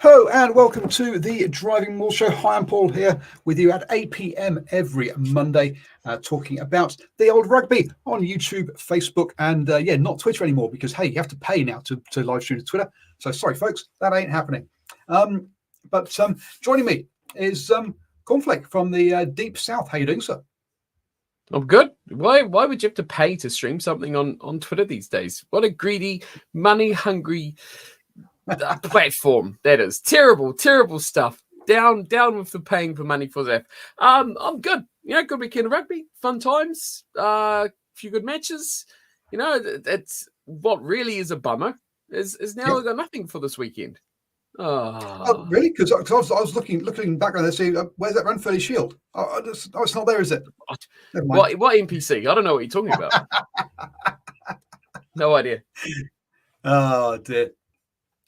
Hello and welcome to the Driving Maul Show. Hi, I'm Paul here with you at 8 p.m. every Monday, talking about the old rugby on YouTube, Facebook, and not Twitter anymore because, hey, you have to pay now to live stream to Twitter. So sorry, folks, that ain't happening. But joining me is Cornflake from the Deep South. How you doing, sir? I'm good. Why would you have to pay to stream something on Twitter these days? What a greedy, money-hungry platform that is. Terrible stuff. Down with the paying for money for that. I'm good. Good weekend of rugby, fun times, few good matches. It's what really is a bummer is now we've got nothing for this weekend. Oh, really? Because I was looking back on this. Where's that Ranfurly Shield? It's not there, is it? What NPC? I don't know what you're talking about. No idea. Oh dear.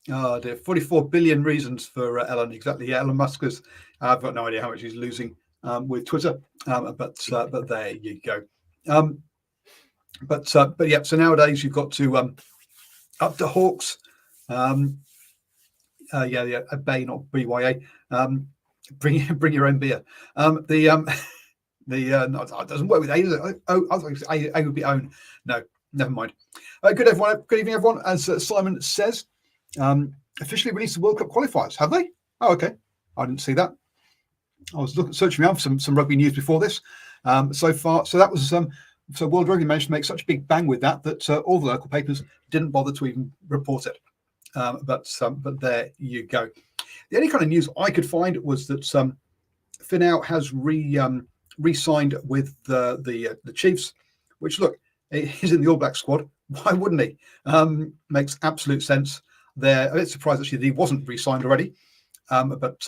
44 billion reasons for Elon. Exactly. Yeah, Elon Musk is. I've got no idea how much he's losing with Twitter. But there you go. But yeah. So nowadays you've got to up to Hawks. A Bay, not BYA. Bring your own beer. No, it doesn't work with A, does it? I thought A would be own. No, never mind. Good evening, everyone. As Simon says, officially released the World Cup qualifiers. Have they? Oh, okay. I didn't see that. I was searching around for some rugby news before this. So far, so that was so World Rugby managed to make such a big bang with that all the local papers didn't bother to even report it. But there you go. The only kind of news I could find was that Finau has re-signed with the Chiefs, which look, he's in the All Black squad. Why wouldn't he? Makes absolute sense. There, a bit surprised actually that he wasn't re-signed already. But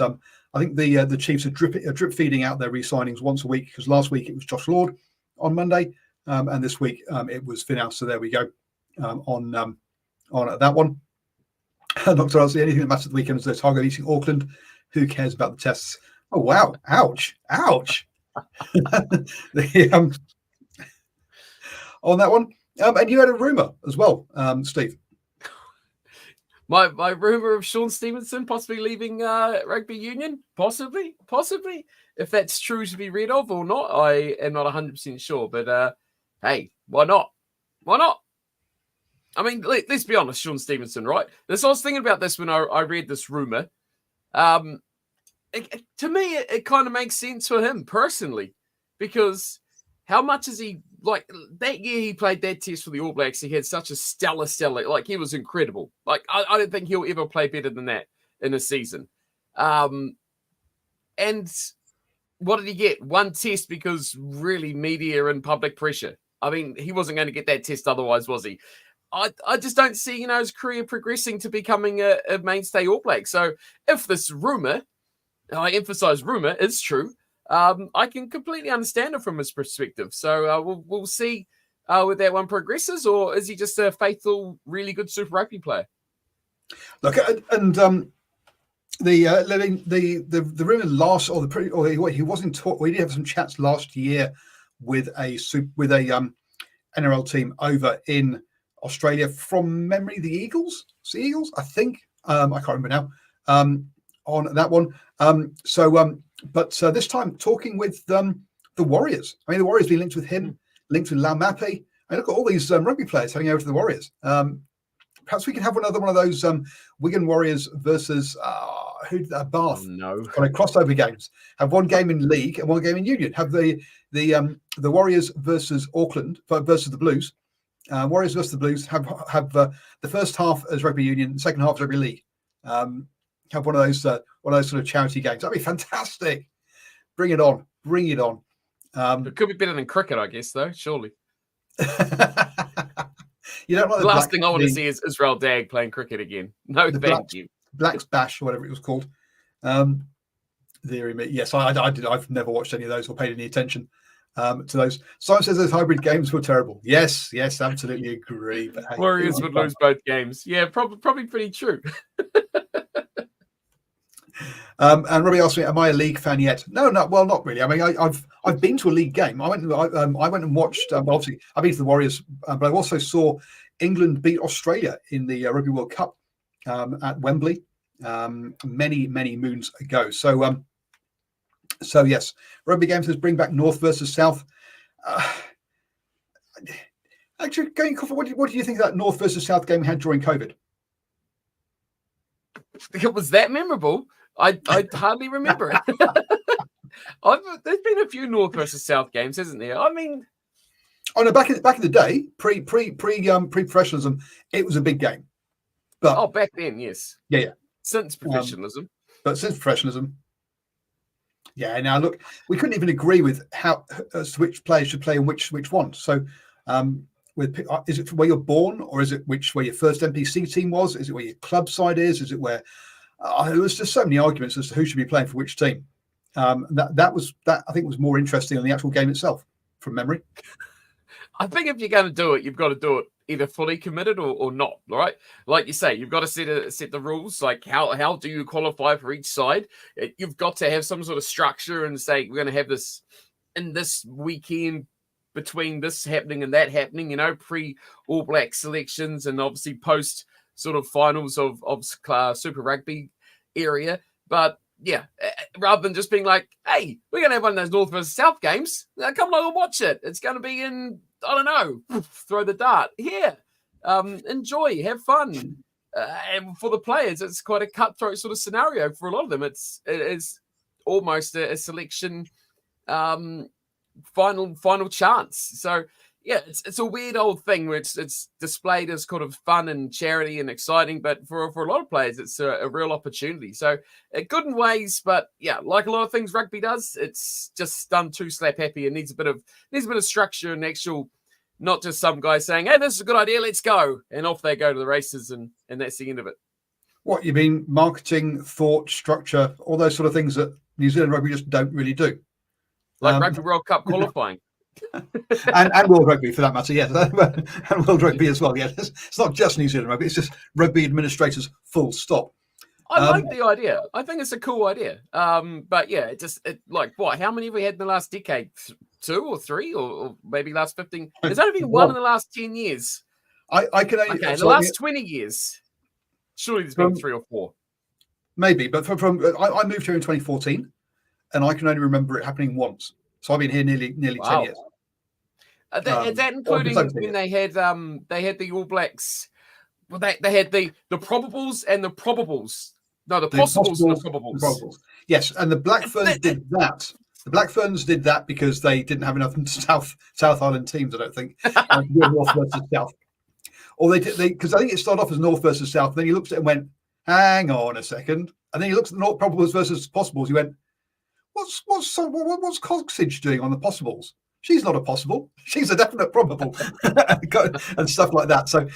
I think the Chiefs are drip feeding out their re-signings once a week because last week it was Josh Lord on Monday, and this week it was Finau. So there we go on that one. Not to see anything that matters at the weekend is their target beating Auckland. Who cares about the tests? Oh wow! Ouch! On that one, and you had a rumor as well, Steve. My rumor of Sean Stevenson possibly leaving rugby union, possibly. If that's true to be read of or not, I am not 100% sure. But hey, why not? I mean, let's be honest, Sean Stevenson, right? I was thinking about this when I read this rumor. To me, it kind of makes sense for him personally, because how much is he like that year he played that test for the All Blacks? He had such a stellar, like he was incredible. Like I don't think he'll ever play better than that in a season. And what did he get? One test because really media and public pressure. I mean, he wasn't going to get that test otherwise, was he? I just don't see, his career progressing to becoming a mainstay All Black. So if this rumor, I emphasize rumor, is true, I can completely understand it from his perspective. So we'll see whether that one progresses, or is he just a faithful, really good Super Rugby player? Look, and the rumor last, he wasn't taught. We did have some chats last year with a NRL team over in Australia from memory, the Eagles, I think. I can't remember now on that one. But this time talking with the Warriors. I mean, the Warriors being linked with him, linked with Lau Mape. I mean, look at all these rugby players heading over to the Warriors. Perhaps we can have another one of those Wigan Warriors versus Bath. Oh, no. Kind of crossover games. Have one game in league and one game in union. Have the Warriors versus Auckland versus the Blues. Warriors versus the Blues have the first half as rugby union, the second half as rugby league. Have one of those sort of charity games. That'd be fantastic. Bring it on. It could be better than cricket, I guess, though. Surely. You don't like the last thing I want to see is Israel Dag playing cricket again. No, thank you. Black's Bash, or whatever it was called. Yes, I did. I've never watched any of those or paid any attention to those. Simon says those hybrid games were terrible. Yes, absolutely agree. But hey, Warriors would lose both games. Yeah, probably pretty true. And Robbie asked me, "Am I a league fan yet?" No, well, not really. I mean, I've been to a league game. I went and watched. Obviously, I've been to the Warriors, but I also saw England beat Australia in the Rugby World Cup at Wembley. many moons ago. So yes, Rugby Game says bring back North versus South. Actually, what do you think of that North versus South game we had during COVID? It was that memorable. I hardly remember it. There's been a few North versus South games, hasn't there? I mean, oh no, back in the day, pre-professionalism, it was a big game. But back then, yes, yeah. Since professionalism, but since professionalism, yeah. Now look, we couldn't even agree with how which players should play and which one. So, is it where you're born, or is it where your first NPC team was? Is it where your club side is? Is it where there was just so many arguments as to who should be playing for which team. That I think was more interesting than the actual game itself, from memory. I think if you're going to do it, you've got to do it either fully committed or not, right? Like you say, you've got to set the rules. Like how do you qualify for each side? You've got to have some sort of structure and say we're going to have this in this weekend between this happening and that happening. Pre All Black selections and obviously post sort of finals of Super Rugby area, but. Yeah, rather than just being like, hey, we're going to have one of those North versus South games. Now, come along and watch it. It's going to be in, I don't know, throw the dart. Here, enjoy, have fun. And for the players, it's quite a cutthroat sort of scenario. For a lot of them, it is almost a selection final chance. So, yeah, it's a weird old thing where it's displayed as kind of fun and charity and exciting, but for a lot of players, it's a real opportunity. So good in ways, but yeah, like a lot of things rugby does, it's just done too slap happy and needs a bit of structure and actual, not just some guy saying, hey, this is a good idea, let's go. And off they go to the races and that's the end of it. What you mean, marketing, thought, structure, all those sort of things that New Zealand rugby just don't really do. Like Rugby World Cup qualifying. and World Rugby for that matter, yes, and World Rugby as well. Yes, it's not just New Zealand rugby; it's just rugby administrators. Full stop. I like the idea. I think it's a cool idea. But yeah, like what? How many have we had in the last decade? 2 or 3, or maybe last 15? There's only been one in the last 10 years. I can only the last 20 years. Surely there's been 3 or 4. Maybe, but I moved here in 2014, and I can only remember it happening once. So I've been here nearly 10 years. Is that including when they had the All Blacks? Well, they had the probables and the probables. No, the possibles and the probables. The probables. Yes, and the Black Ferns did that. The Black Ferns did that because they didn't have enough South Island teams, I don't think. North versus South. Or they because I think it started off as North versus South. Then he looked at it and went, hang on a second. And then he looked at the North probables versus possibles. He went, what's Cogsage doing on the possibles? She's not a possible. She's a definite probable, and stuff like that. So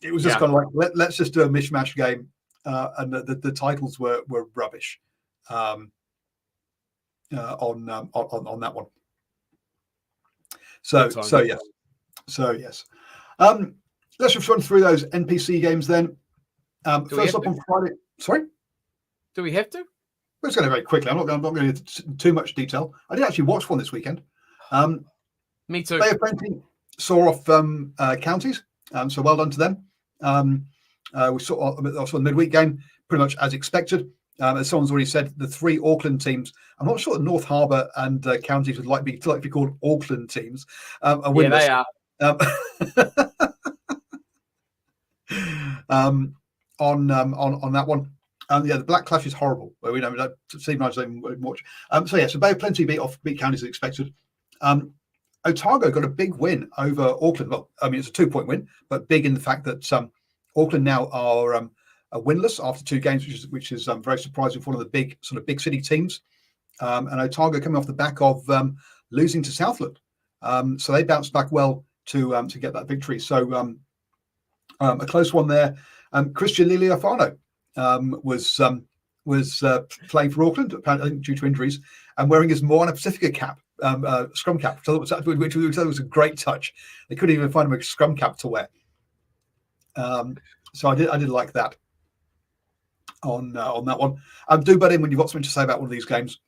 it was just kind of like let's just do a mishmash game, and the titles were rubbish on that one. So yes. Let's just run through those NPC games then. First up on Friday. Sorry. Do we have to? We're just going to very quickly. I'm not going into too much detail. I did actually watch one this weekend. Me too. Bay of Plenty saw off counties, so well done to them. We saw also the midweek game pretty much as expected. As someone's already said, the 3 Auckland teams. I'm not sure that North Harbour and counties would like to be called Auckland teams. Are winless. Yeah, they are. On that one. The Black Clash is horrible. We don't Steve and I don't even watch. So Bay of Plenty beat counties as expected. Otago got a big win over Auckland. Well, I mean it's a 2-point win, but big in the fact that Auckland now are winless after 2 games, which is very surprising for one of the big city teams. And Otago coming off the back of losing to Southland, so they bounced back well to get that victory. So a close one there. Christian Liliafano was playing for Auckland, apparently due to injuries, and wearing his Moana Pacifica cap, scrum cap, which was a great touch. They couldn't even find him a scrum cap to wear. So I did like that on that one. Do butt in when you've got something to say about one of these games.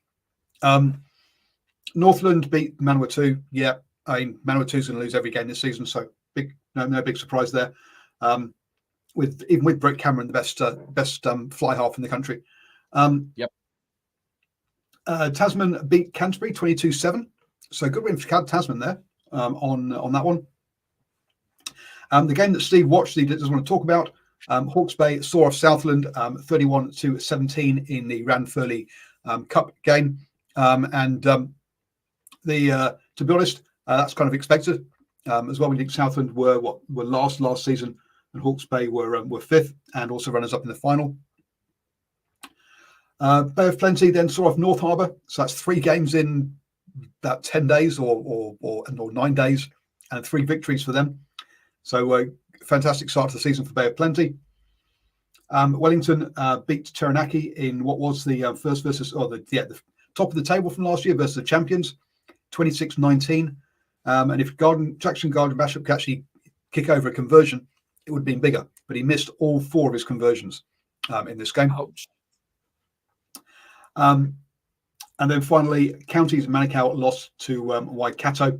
Northland beat Manawatu. Yeah, I mean Manawatu's going to lose every game this season, so no big surprise there. even with Brett Cameron, the best fly half in the country. Yep. Tasman beat Canterbury 22-7. So good win for Tasman there on that one. The game that Steve watched, he doesn't want to talk about. Hawke's Bay saw off Southland 31-17 in the Ranfurly Cup game. To be honest, that's kind of expected as well. We think Southland were last season, and Hawke's Bay were fifth, and also runners up in the final. Bay of Plenty then saw off North Harbour, so that's 3 games in about 10 days or 9 days, and 3 victories for them. So fantastic start to the season for Bay of Plenty. Wellington beat Taranaki in what was the the top of the table from last year versus the champions, 26-19. And if Jackson Garden-Bashop could actually kick over a conversion, it would have been bigger. But he missed all 4 of his conversions in this game. Ouch. And then finally, Counties Manukau lost to Waikato.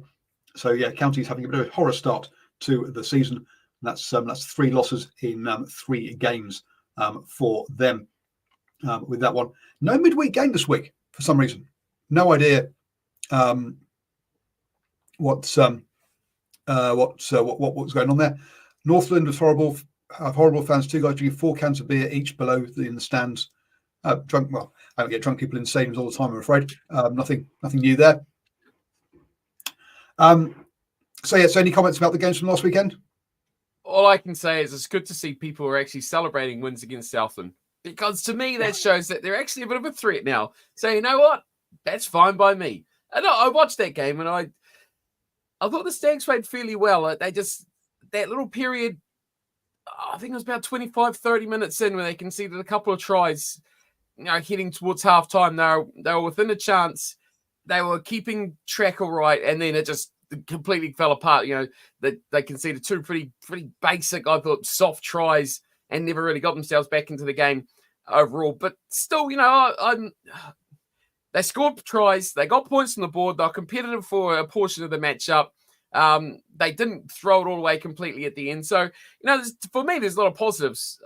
So yeah, Counties having a bit of a horror start to the season. That's 3 losses in 3 games for them with that one. No midweek game this week for some reason. No idea what's going on there. Northland was horrible. Horrible fans. 2 guys drinking 4 cans of beer each below in the stands. Drunk. Well, I don't get drunk people in stadiums all the time, I'm afraid. Nothing new there. So any comments about the games from last weekend? All I can say is it's good to see people who are actually celebrating wins against Southland, because to me that shows that they're actually a bit of a threat now. So you know what? That's fine by me. And I watched that game and I thought the Stags played fairly well. They just, that little period, I think it was about 25, 30 minutes in, where they conceded a couple of tries, heading towards halftime. They were within a chance. They were keeping track all right, and then it just completely fell apart. They conceded 2 pretty basic, I thought, soft tries, and never really got themselves back into the game overall. But still, they scored tries, they got points on the board, they're competitive for a portion of the matchup. They didn't throw it all away completely at the end. So, for me, there's a lot of positives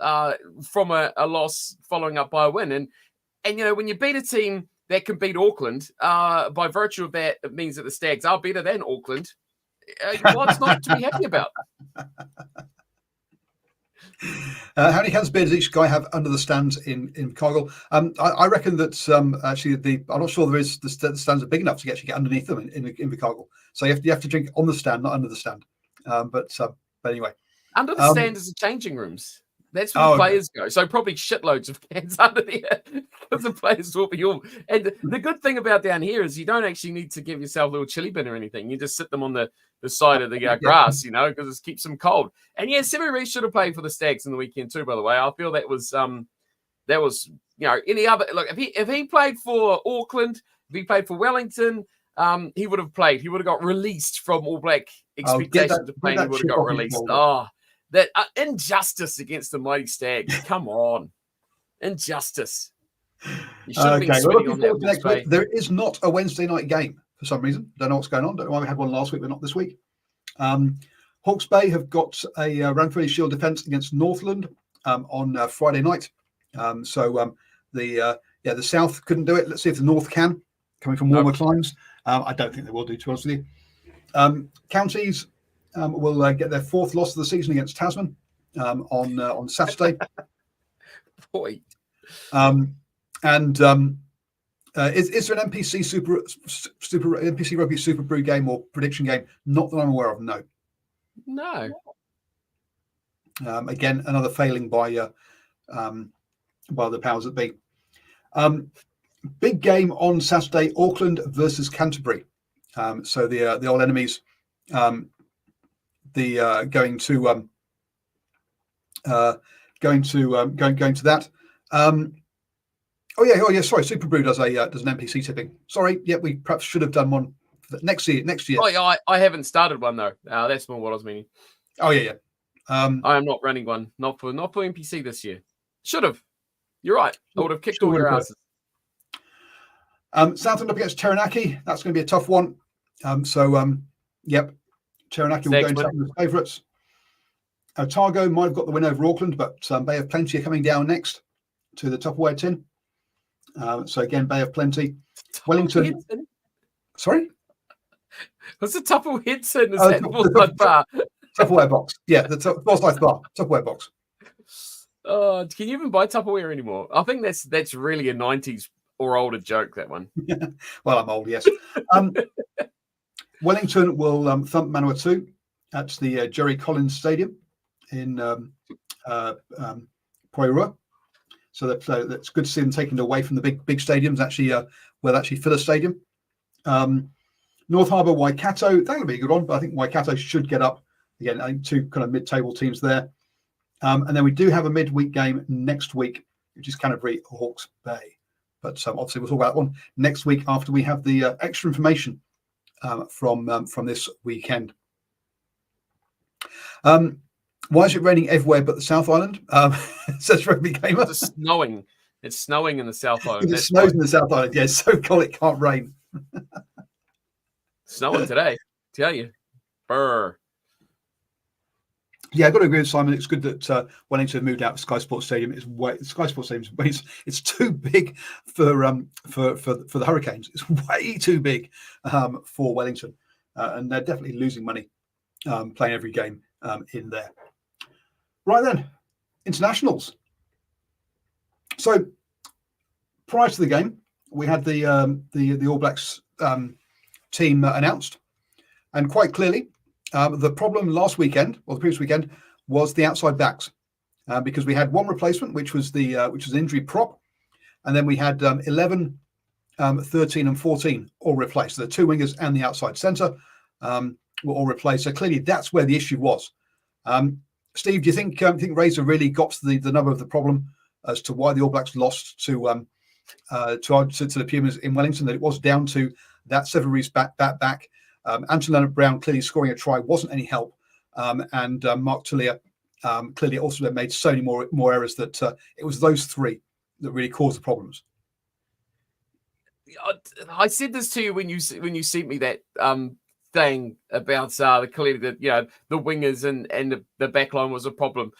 from a loss following up by a win. And when you beat a team that can beat Auckland, by virtue of that, it means that the Stags are better than Auckland. What's not to be happy about? How many cans of beer does each guy have under the stands in Cargill? I reckon that actually I'm not sure the stands are big enough to actually get underneath them in Cargill. So you have to drink on the stand, not under the stand. But anyway, under the stand is the changing rooms. That's where the players go. So probably shitloads of cans under there, because the players will be all. And the good thing about down here is you don't actually need to give yourself a little chili bin or anything. You just sit them on the side of the grass, because it keeps them cold. And yeah, Semi Reece should have played for the Stags in the weekend too, by the way. I feel that was any other. Look, if he played for Auckland, if he played for Wellington, he would have played. He would have got released from All Black expectations of playing. He would have got released. That injustice against the mighty Stags. Come on. Injustice. You should have been sweating on that next week. There is not a Wednesday night game for some reason. Don't know what's going on. Don't know why we had one last week, but not this week. Hawke's Bay have got a Ranfurly Shield defence against Northland on Friday night. The South couldn't do it. Let's see if the North can, coming from warmer climes. I don't think they will do, to be honest with you. Counties will get their 4th loss of the season against Tasman on Saturday. Boy. Is there an NPC NPC Rugby Super Brew game or prediction game? Not that I'm aware of. No. Again, another failing by the powers that be. Big game on Saturday: Auckland versus Canterbury. So the old enemies. Going to that. Sorry, Super Brew does an NPC tipping. Sorry, we perhaps should have done one next year. Oh yeah, I haven't started one though. That's more what I was meaning. Oh yeah. I am not running one. Not for NPC this yew. Should have. You're right. I would have kicked all your asses. Southland up against Taranaki. That's going to be a tough one. Taranaki will go into favourites. Otago might have got the win over Auckland, but Bay of Plenty are coming down next to the Tupperware tin. So again, Bay of Plenty. Wellington. Sorry? What's the Tupperware tin? Is that Forsyth Bar? Tupperware box. Yeah, the Forsyth Bar. Tupperware box. Oh, can you even buy Tupperware anymore? I think that's really a 90s or older joke, that one. Well, I'm old, yes. Wellington will thump Manawatu at the Jerry Collins Stadium in Poirua. So that's good to see them taking it away from the big stadiums, actually, where they actually fill a stadium. North Harbour, Waikato, that'll be a good one, but I think Waikato should get up. Again, I think two kind of mid-table teams there. And then we do have a midweek game next week, which is Canterbury Hawke's Bay. But obviously we'll talk about that one next week after we have the extra information from this weekend. Why is it raining everywhere but the South Island? Says Rugby Gamer. It's snowing. It's snowing in the South Island. It snows in the South Island. Yeah, it's so cold it can't rain. Snowing today, tell you. Brr. Yeah, I've got to agree with Simon. It's good that Wellington moved out to Sky Sports Stadium. Sky Sports Stadium. It's too big for the Hurricanes. It's way too big for Wellington, and they're definitely losing money playing every game in there. Right then, internationals. So prior to the game, we had the All Blacks team announced, and quite clearly. The problem last weekend, or the previous weekend, was the outside backs, because we had one replacement, which was an injury prop, and then we had 11, 13, and 14 all replaced. So the two wingers and the outside centre were all replaced. So clearly, that's where the issue was. Steve, do you think Razor really got to the number of the problem as to why the All Blacks lost to the Pumas in Wellington? That it was down to that Seven Reeves back. Anton Leonard-Brown clearly scoring a try wasn't any help, and Mark Tullier clearly also made so many more errors that it was those three that really caused the problems. I said this to you when you sent me that thing about clearly that the wingers and the back line was a problem.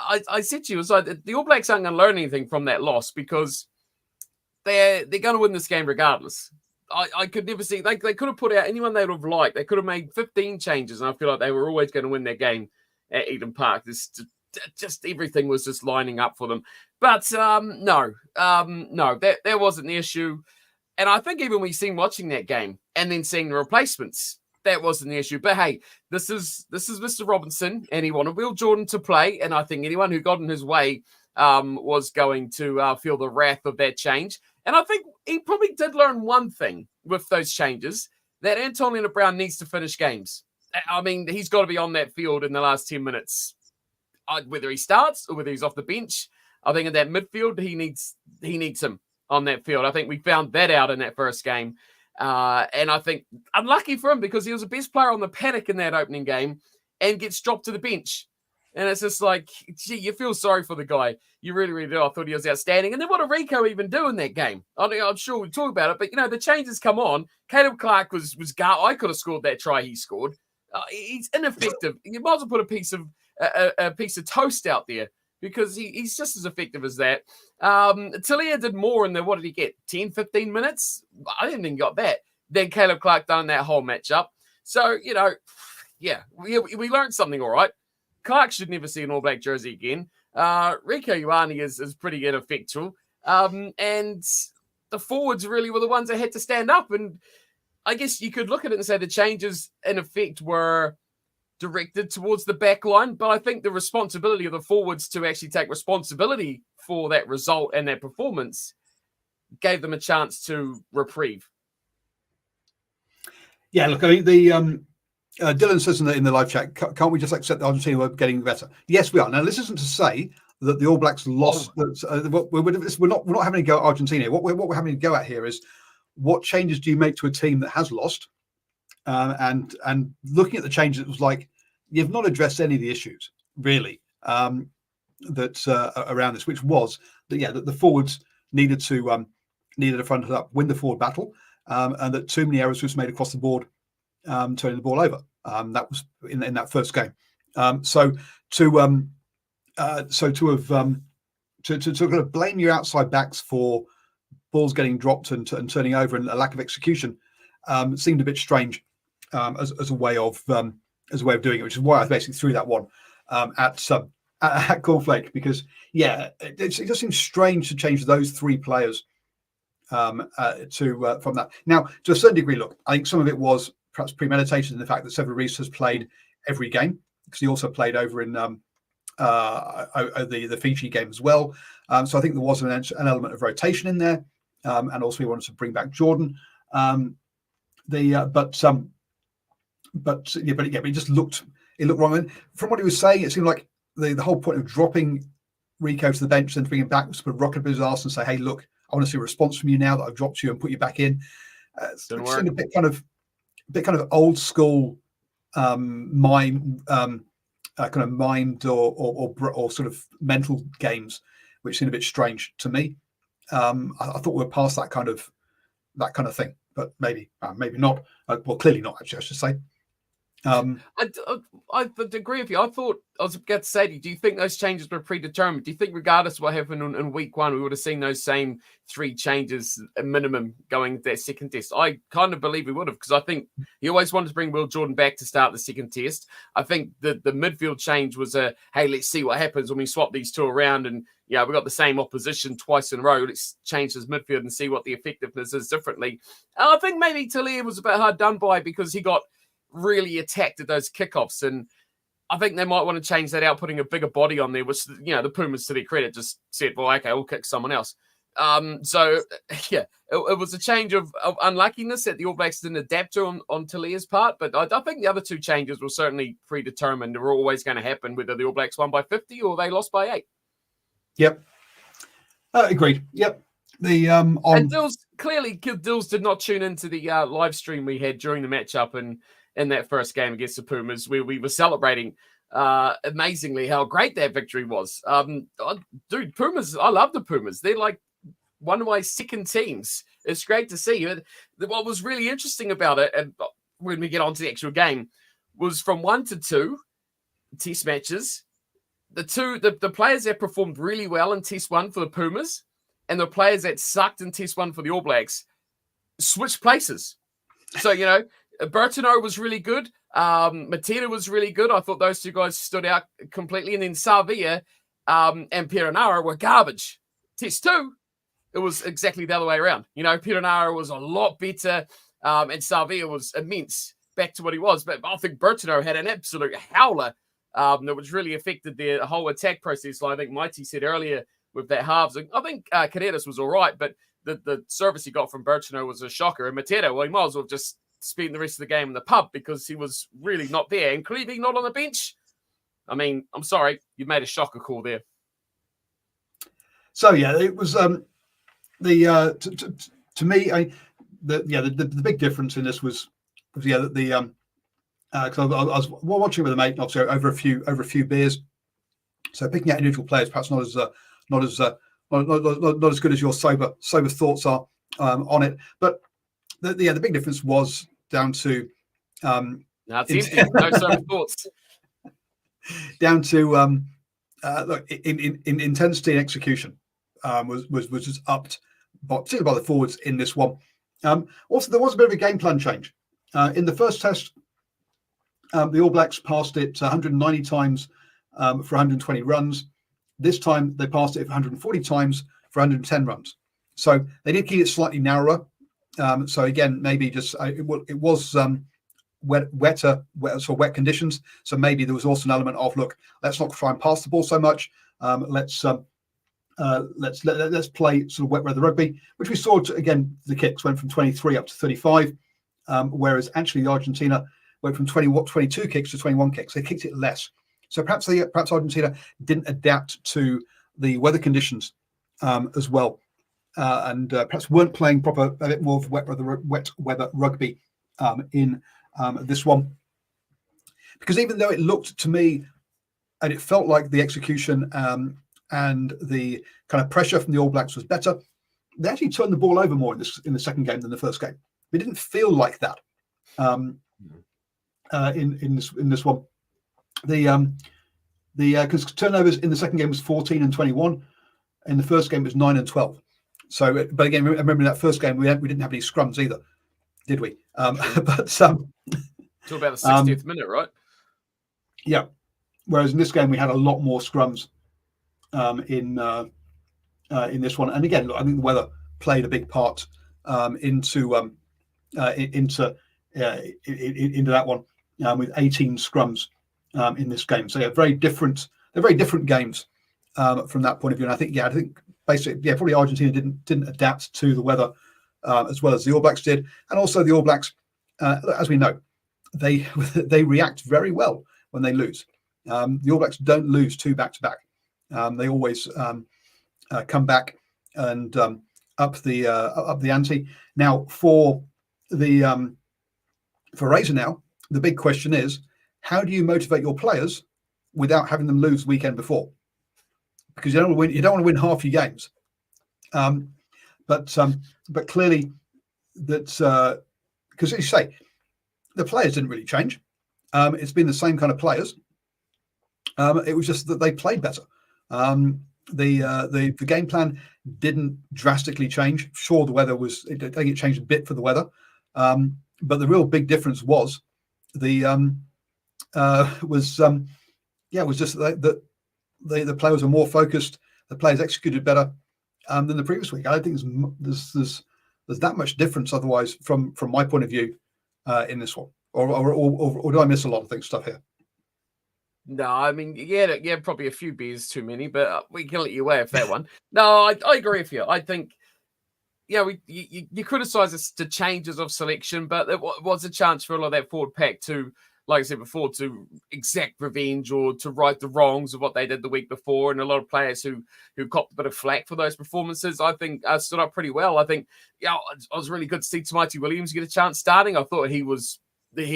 I said to you, it was like the All Blacks aren't going to learn anything from that loss because they're going to win this game regardless. I could never see they could have put out anyone they would have liked. They could have made 15 changes, and I feel like they were always going to win their game at Eden Park. Just everything was just lining up for them. But no, that wasn't the issue. And I think even watching that game and then seeing the replacements, that wasn't the issue. But hey, this is Mr. Robinson, and he wanted Will Jordan to play, and I think anyone who got in his way was going to feel the wrath of that change. And I think he probably did learn one thing with those changes, that Anton Leonard-Brown needs to finish games. I mean, he's got to be on that field in the last 10 minutes, whether he starts or whether he's off the bench. I think in that midfield, he needs him on that field. I think we found that out in that first game. And I think unlucky for him because he was the best player on the paddock in that opening game and gets dropped to the bench. And it's just like, gee, you feel sorry for the guy. You really, really do. I thought he was outstanding. And then what did Rico even do in that game? I'm sure we'll talk about it. But, the changes come on. Caleb Clark was I could have scored that try he scored. He's ineffective. You might as well put a piece of toast out there because he's just as effective as that. Talia did more in the, what did he get, 10, 15 minutes? I didn't even got that. Then Caleb Clark done that whole matchup. So, yeah, we learned something all right. Clark should never see an All Black jersey again. Rico Ioane is pretty ineffectual. And the forwards really were the ones that had to stand up. And I guess you could look at it and say the changes, in effect, were directed towards the back line. But I think the responsibility of the forwards to actually take responsibility for that result and that performance gave them a chance to reprieve. Yeah, look, I mean, Dylan says in the live chat, can't we just accept that Argentina were getting better? Yes, we are. Now, this isn't to say that the All Blacks lost. We're not having to go at Argentina. What we're having to go at here is what changes do you make to a team that has lost? And looking at the changes, it was like you've not addressed any of the issues really that around this, which was that the forwards needed to front it up, win the forward battle, and that too many errors was made across the board. Turning the ball over. That was in that first game So to kind of blame your outside backs for balls getting dropped and turning over and a lack of execution seemed a bit strange as a way of doing it, which is why I basically threw that one at Cornflake, because it just seems strange to change those three players from that. Now, to a certain degree, look, I think some of it was perhaps premeditated in the fact that Severus has played every game, because he also played over in the Fiji game as well. So I think there was an element of rotation in there, and also we wanted to bring back Jordan. But it just looked wrong. And from what he was saying, it seemed like the whole point of dropping Rico to the bench and bringing him back was to put a rocket up his arse and say, "Hey, look, I want to see a response from you now that I've dropped you and put you back in." It seemed a bit kind of old school mind or sort of mental games, which seemed a bit strange to me. I thought we were past that kind of thing, but maybe not. Well, clearly not. Actually, I should say. I agree with you. I was about to say to you, do you think those changes were predetermined? Do you think regardless of what happened in week one, we would have seen those same three changes a minimum going that second test? I kind of believe we would have, because I think he always wanted to bring Will Jordan back to start the second test. I think the midfield change was hey, let's see what happens when we swap these two around, and we got the same opposition twice in a row. Let's change his midfield and see what the effectiveness is differently. I think maybe Talia was a bit hard done by because he got really attacked at those kickoffs, and I think they might want to change that out, putting a bigger body on there, which the Pumas, to their credit, just said, well, okay, we'll kick someone else. It was a change of unluckiness that the All Blacks didn't adapt to on Talia's part, but I think the other two changes were certainly predetermined. They were always going to happen, whether the All Blacks won by 50 or they lost by 8. Yep. Agreed. Yep. And Dills did not tune into the live stream we had during the matchup and in that first game against the Pumas, where we were celebrating amazingly how great that victory was. Dude, Pumas, I love the Pumas. They're like one of my second teams. It's great to see. What was really interesting about it, and when we get on to the actual game, was from 1 to 2 test matches, the players that performed really well in test 1 for the Pumas and the players that sucked in test 1 for the All Blacks switched places. So, Bertino was really good. Mateta was really good. I thought those two guys stood out completely. And then Savia and Piranara were garbage. Test 2, it was exactly the other way around. Piranara was a lot better, and Savia was immense, back to what he was. But I think Bertino had an absolute howler that was really affected their whole attack process. Like I think Mighty said earlier with that halves. I think Carreras was all right, but the service he got from Bertino was a shocker. And Mateta, well, he might as well just spend the rest of the game in the pub, because he was really not there. And Cleaving not on the bench. I mean, I'm sorry, you made a shocker call there. So it was to me, the big difference in this was because I was watching with a mate, obviously over a few beers. So picking out individual players, perhaps not as good as your sober thoughts are on it, but the big difference was down to no sober thoughts. Down to look, in intensity and execution was just upped, particularly by the forwards in this one. Also, there was a bit of a game plan change in the first test. The All Blacks passed it 190 times for 120 runs. This time they passed it 140 times for 110 runs. So they did keep it slightly narrower. So again, maybe just it was wet conditions. So maybe there was also an element of, look, let's not try and pass the ball so much. Let's play sort of wet weather rugby, which we saw again. The kicks went from 23 up to 35, whereas actually Argentina went from 22 kicks to 21 kicks. They kicked it less. So perhaps Argentina didn't adapt to the weather conditions as well, and perhaps weren't playing a bit more of wet weather rugby in this one. Because even though it looked to me and it felt like the execution and the kind of pressure from the All Blacks was better, they actually turned the ball over more in the second game than the first game. It didn't feel like that in this one. Because turnovers in the second game was 14 and 21, in the first game it was 9 and 12. So, but again, I remember in that first game we didn't have any scrums either, did we? But till about the 60th minute, right? Yeah. Whereas in this game we had a lot more scrums in this one. And again, look, I think the weather played a big part into that one, with 18 scrums in this game. So yeah, they're very different games from that point of view. And I think basically, probably Argentina didn't adapt to the weather as well as the All Blacks did. And also the All Blacks, as we know, they react very well when they lose. The All Blacks don't lose two back to back. They always come back and up the ante. Now for Razor, now the big question is, how do you motivate your players without having them lose the weekend before? Because you don't want to win half your games. But clearly that, because as you say, the players didn't really change. It's been the same kind of players. It was just that they played better. The game plan didn't drastically change. Sure, the weather I think it changed a bit for the weather, but the real big difference was was just that the players were more focused. The players executed better than the previous week. I don't think there's that much difference otherwise from my point of view in this one, or do I miss a lot of stuff here? No, I mean, yeah, probably a few beers too many, but we can let you away with that one. No, I agree with you. I think, you criticise the changes of selection, but there was a chance for a lot of that forward pack to, like I said before, to exact revenge or to right the wrongs of what they did the week before. And a lot of players who copped a bit of flack for those performances, I think, stood up pretty well. I think, it was really good to see Tamati Williams get a chance starting. I thought he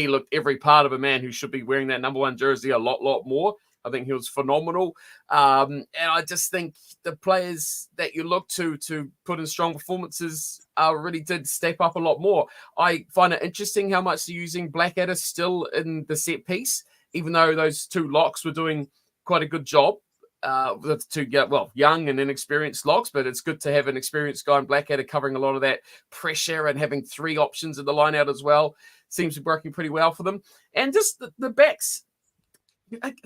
looked every part of a man who should be wearing that number 1 jersey a lot more. I think he was phenomenal. And I just think the players that you look to put in strong performances really did step up a lot more. I find it interesting how much they're using Blackadder still in the set piece, even though those two locks were doing quite a good job. With two young and inexperienced locks, but it's good to have an experienced guy in Blackadder covering a lot of that pressure and having 3 options in the line out as well. Seems to be working pretty well for them. And just the backs,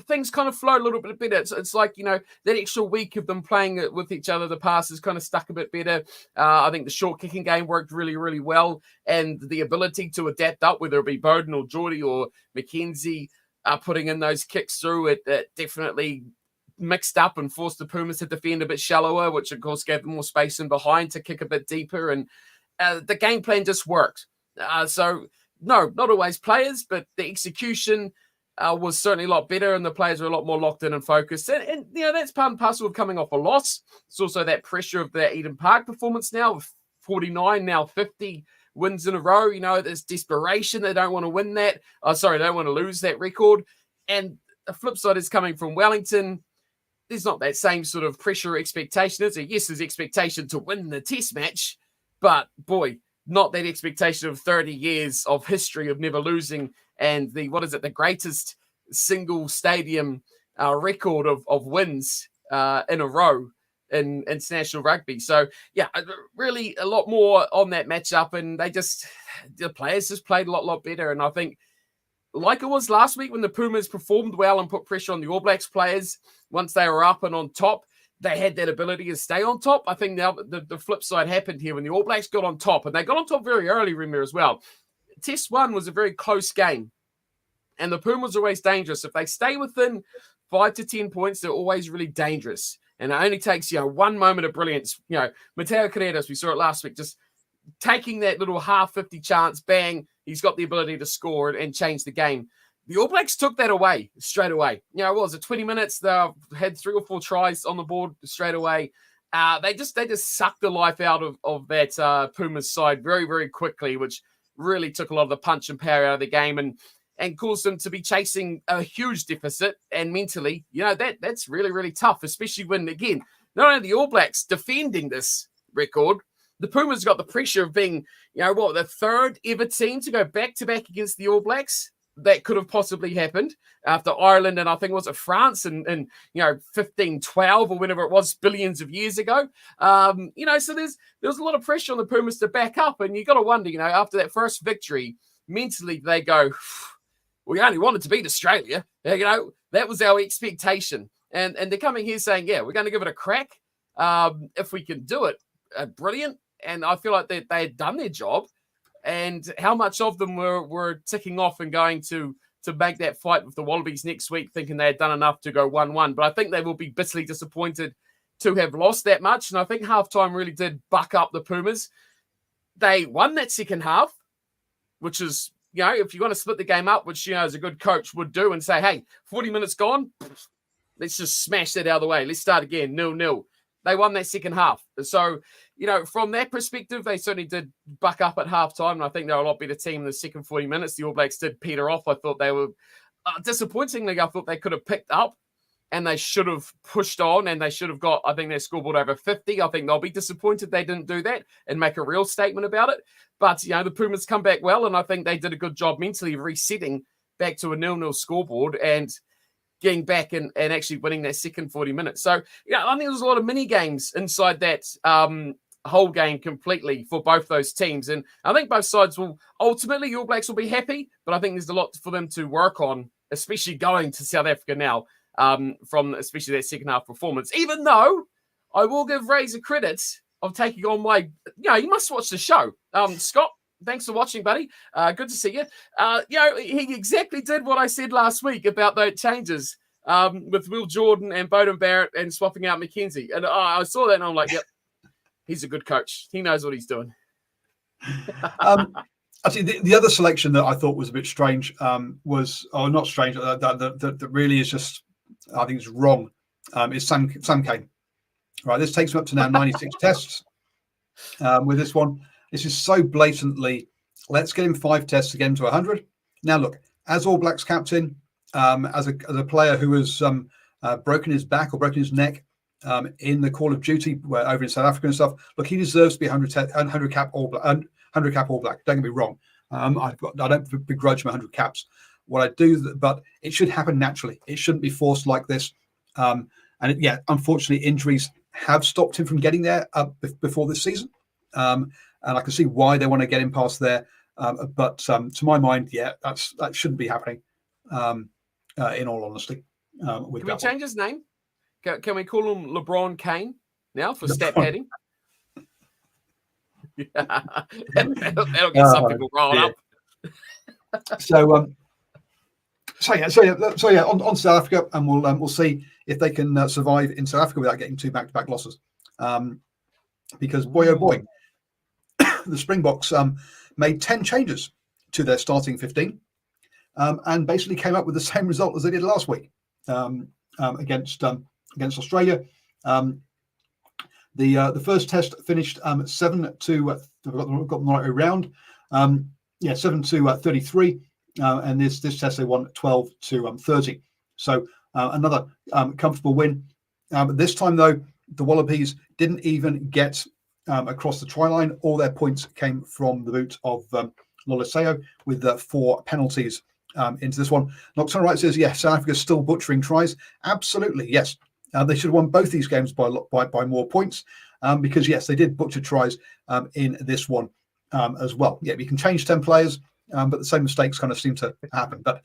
things kind of flow a little bit better. It's like, that extra week of them playing with each other, the passes kind of stuck a bit better. I think the short kicking game worked really, really well. And the ability to adapt up, whether it be Bowden or Geordie or McKenzie, putting in those kicks through, it definitely mixed up and forced the Pumas to defend a bit shallower, which of course gave them more space in behind to kick a bit deeper. And the game plan just worked. So, no, not always players, but the execution was certainly a lot better, and the players were a lot more locked in and focused. And that's part and parcel of coming off a loss. It's also that pressure of the Eden Park performance now, 49, now 50 wins in a row. There's desperation. They don't want to win that. They don't want to lose that record. And the flip side is coming from Wellington. There's not that same sort of pressure or expectation, is there? Yes, there's expectation to win the test match, but boy, not that expectation of 30 years of history of never losing and the greatest single stadium record of wins in a row in international rugby. So, really a lot more on that matchup, and the players just played a lot better. And I think, like it was last week when the Pumas performed well and put pressure on the All Blacks players, once they were up and on top, they had that ability to stay on top. I think now the flip side happened here when the All Blacks got on top, and they got on top very early, remember, as well. Test 1 was a very close game, and the Pumas are always dangerous. If they stay within 5 to 10 points, they're always really dangerous. And it only takes, one moment of brilliance. Mateo Carreras, we saw it last week, just taking that little half 50 chance, bang, he's got the ability to score and change the game. The All Blacks took that away straight away. What was it, 20 minutes? They had 3 or 4 tries on the board straight away. They just sucked the life out of that Pumas side very, very quickly, which really took a lot of the punch and power out of the game and caused them to be chasing a huge deficit. And mentally, that's really, really tough, especially when, again, not only the All Blacks defending this record, the Pumas got the pressure of being, the 3rd ever team to go back-to-back against the All Blacks. that could have possibly happened after Ireland and I think was it France and 1512 or whenever it was billions of years ago. So there was a lot of pressure on the Pumas to back up, and you got to wonder, after that first victory, mentally they go, we only wanted to beat Australia. That was our expectation, and they're coming here saying, yeah, we're going to give it a crack. If we can do it, brilliant. And I feel like they had done their job. And how much of them were ticking off and going to make that fight with the Wallabies next week, thinking they had done enough to go 1-1. But I think they will be bitterly disappointed to have lost that much. And I think halftime really did buck up the Pumas. They won that second half, which is, if you're going to split the game up, which, as a good coach would do and say, hey, 40 minutes gone, let's just smash that out of the way. Let's start again, 0-0. They won that second half. So, from that perspective, they certainly did buck up at halftime. And I think they were a lot better team in the second 40 minutes. The All Blacks did peter off. I thought they were, disappointingly, I thought they could have picked up and they should have pushed on and they should have got, I think, their scoreboard over 50. I think they'll be disappointed they didn't do that and make a real statement about it. But, the Pumas come back well, and I think they did a good job mentally resetting back to a 0-0 scoreboard and getting back and actually winning that second 40 minutes. So, I think there's a lot of mini games inside that whole game completely for both those teams. And I think both sides will, ultimately, All Blacks will be happy, but I think there's a lot for them to work on, especially going to South Africa now, from especially that second half performance. Even though I will give Razor credit of taking on my, you must watch the show. Scott, thanks for watching, buddy. Good to see you. He exactly did what I said last week about those changes with Will Jordan and Beauden Barrett and swapping out McKenzie. And I saw that and I'm like, yep, he's a good coach. He knows what he's doing. Actually, the other selection that I thought was a bit strange was, or not strange, that really is just, I think it's wrong, is Sam Cane. Right, this takes him up to now 96 tests with this one. This is so blatantly, let's get him 5 tests to get him to 100. Now, look, as All Blacks captain, as a player who has broken his back or broken his neck in the Call of Duty over in South Africa and stuff, look, he deserves to be 100 cap All Black. Don't get me wrong. I don't begrudge him 100 caps. What I do, but it should happen naturally. It shouldn't be forced like this. Unfortunately, injuries have stopped him from getting there before this season. And I can see why they want to get him past there. But to my mind, that shouldn't be happening, in all honesty. Can we change his name? Can we call him LeBron Kane now for stat padding? That'll get some people riled up. On South Africa, and we'll see if they can survive in South Africa without getting 2 back-to-back losses. Because boy, oh boy, the Springboks made 10 changes to their starting 15, and basically came up with the same result as they did last week against Australia. The first test finished 7-2. I've got the right round. 7-33. And this test they won 12-30. So another comfortable win. This time though, the Wallabies didn't even get across the try line. All their points came from the boot of Loliseo with 4 penalties into this one. Nocturnal Right says, yes, South Africa's still butchering tries. Absolutely, yes. They should have won both these games by more points because, yes, they did butcher tries in this one as well. Yeah, we can change 10 players, but the same mistakes kind of seem to happen. But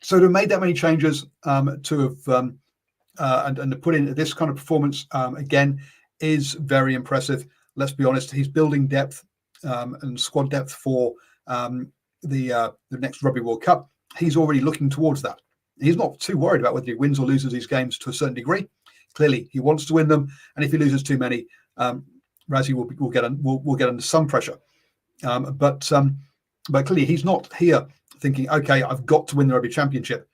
so to have made that many changes, to have and to put in this kind of performance again is very impressive. Let's be honest, he's building depth and squad depth for the next Rugby World Cup. He's already looking towards that. He's not too worried about whether he wins or loses these games to a certain degree. Clearly, he wants to win them, and if he loses too many, Rassie will get under some pressure. But clearly, he's not here thinking, okay, I've got to win the Rugby Championship.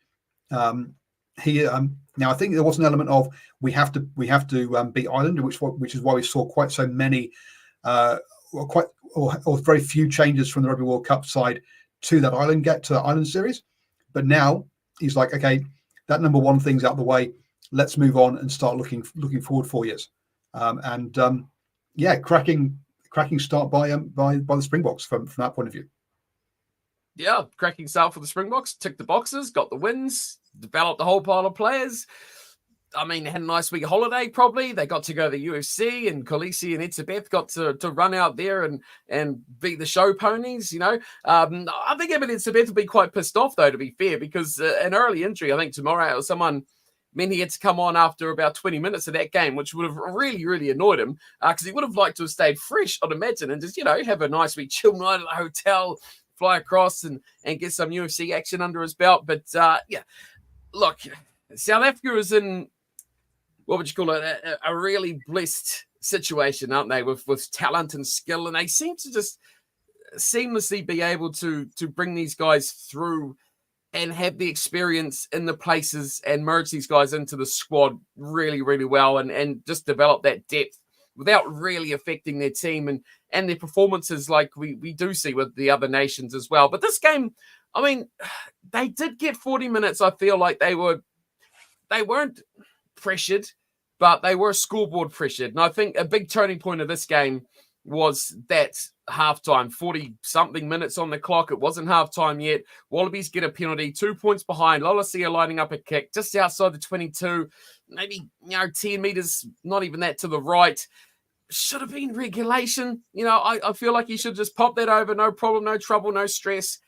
Now, I think there was an element of we have to beat Ireland, which is why we saw quite so many, or very few changes from the Rugby World Cup side to that Ireland series. But now he's like, okay, that number one thing's out of the way. Let's move on and start looking forward 4 years. Cracking start by the Springboks from that point of view. Yeah, cracking start for the Springboks, ticked the boxes, got the wins, developed a whole pile of players. I mean, had a nice week holiday, probably. They got to go to the UFC, and Khaleesi and Etzebeth got to run out there and beat the show ponies, I think Evan Etzebeth will be quite pissed off, though, to be fair, because an early injury, I think tomorrow, someone meant he had to come on after about 20 minutes of that game, which would have really, really annoyed him, because he would have liked to have stayed fresh, I'd imagine, and just, have a nice week, chill night at the hotel, fly across and get some UFC action under his belt. But, look, South Africa is in, what would you call it, a really blessed situation, aren't they, with talent and skill, and they seem to just seamlessly be able to bring these guys through and have the experience in the places and merge these guys into the squad really, really well and just develop that depth without really affecting their team and their performances like we do see with the other nations as well. But this game, I mean, they did get 40 minutes. I feel like they weren't pressured, but they were scoreboard pressured. And I think a big turning point of this game was that halftime, 40-something minutes on the clock. It wasn't halftime yet. Wallabies get a penalty, 2 points behind. Lolasia lining up a kick just outside the 22, maybe 10 meters, not even that to the right. Should have been regulation. I feel like he should just pop that over, no problem, no trouble, no stress.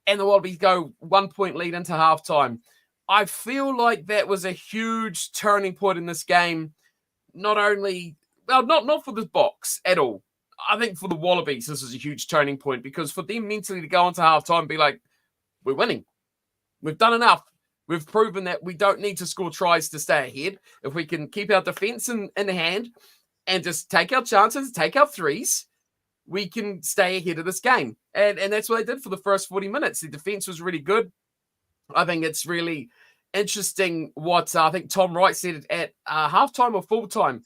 And the Wallabies go 1 point lead into halftime. I feel like that was a huge turning point in this game. Not only, not for the Boks at all. I think for the Wallabies, this is a huge turning point because for them mentally to go into halftime and be like, we're winning. We've done enough. We've proven that we don't need to score tries to stay ahead. If we can keep our defense in hand and just take our chances, take our threes, we can stay ahead of this game. And that's what they did for the first 40 minutes. The defense was really good. I think it's really interesting what I think Tom Wright said at halftime or full time.